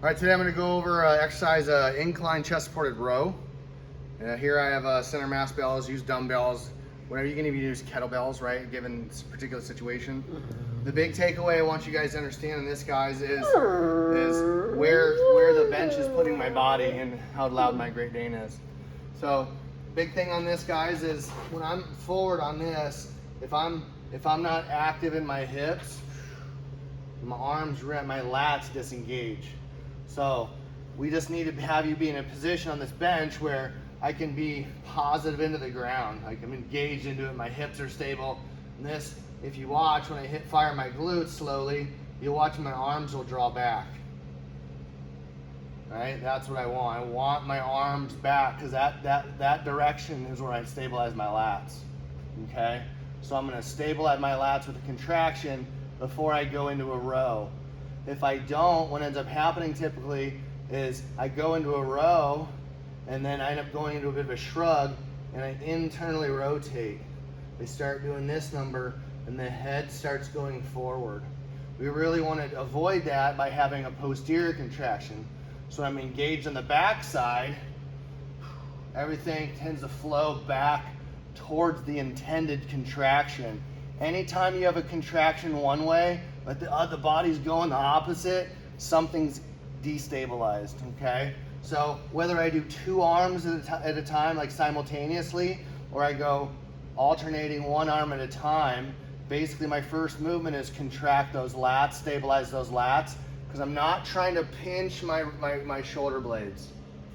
All right, today I'm going to go over exercise incline chest supported row. Here I have center mass bells, use dumbbells, whatever you can even use kettlebells, right, given this particular situation. The big takeaway I want you guys to understand in this, guys, is where the bench is putting my body and how loud my Great Dane is. So, big thing on this, guys, is when I'm forward on this, if I'm not active in my hips, my arms, my lats disengage. So we just need to have you be in a position on this bench where I can be positive into the ground. Like I'm engaged into it, my hips are stable. And this, if you watch, when I hit fire my glutes slowly, you'll watch my arms will draw back. Right? That's what I want. I want my arms back because that direction is where I stabilize my lats. Okay? So I'm going to stabilize my lats with a contraction before I go into a row. If I don't, what ends up happening typically is I go into a row and then I end up going into a bit of a shrug and I internally rotate. I start doing this number and the head starts going forward. We really want to avoid that by having a posterior contraction. So I'm engaged on the back side, everything tends to flow back towards the intended contraction. Anytime you have a contraction one way, but the body's going the opposite, something's destabilized, okay? So whether I do 2 arms at a time, like simultaneously, or I go alternating 1 arm at a time, basically my first movement is contract those lats, stabilize those lats, because I'm not trying to pinch my shoulder blades,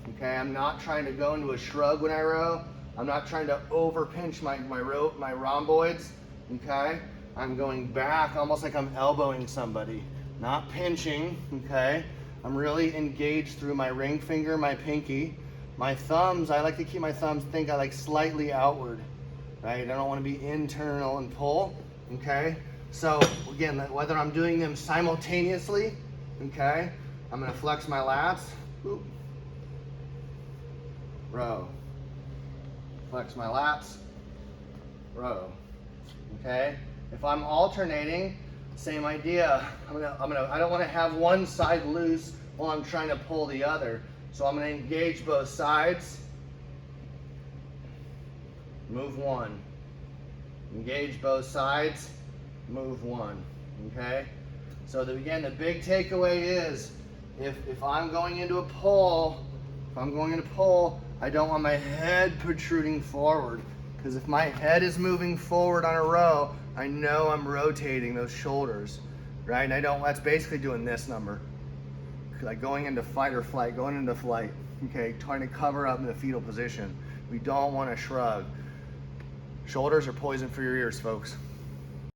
okay? I'm not trying to go into a shrug when I row. I'm not trying to over pinch my rhomboids, okay? I'm going back almost like I'm elbowing somebody, not pinching, okay? I'm really engaged through my ring finger, my pinky. My thumbs, I like to keep my thumbs, slightly outward, right? I don't want to be internal and pull, okay? So again, whether I'm doing them simultaneously, okay? I'm gonna flex my lats, boop, row. Flex my lats, row, okay? If I'm alternating, same idea. I don't want to have one side loose while I'm trying to pull the other. So I'm going to engage both sides. Move 1. Engage both sides. Move 1. Okay? So again, the big takeaway is if I'm going into a pull, I don't want my head protruding forward. Because if my head is moving forward on a row, I know I'm rotating those shoulders, right? And that's basically doing this number. Like going into fight or flight, going into flight, okay? Trying to cover up in the fetal position. We don't want to shrug. Shoulders are poison for your ears, folks.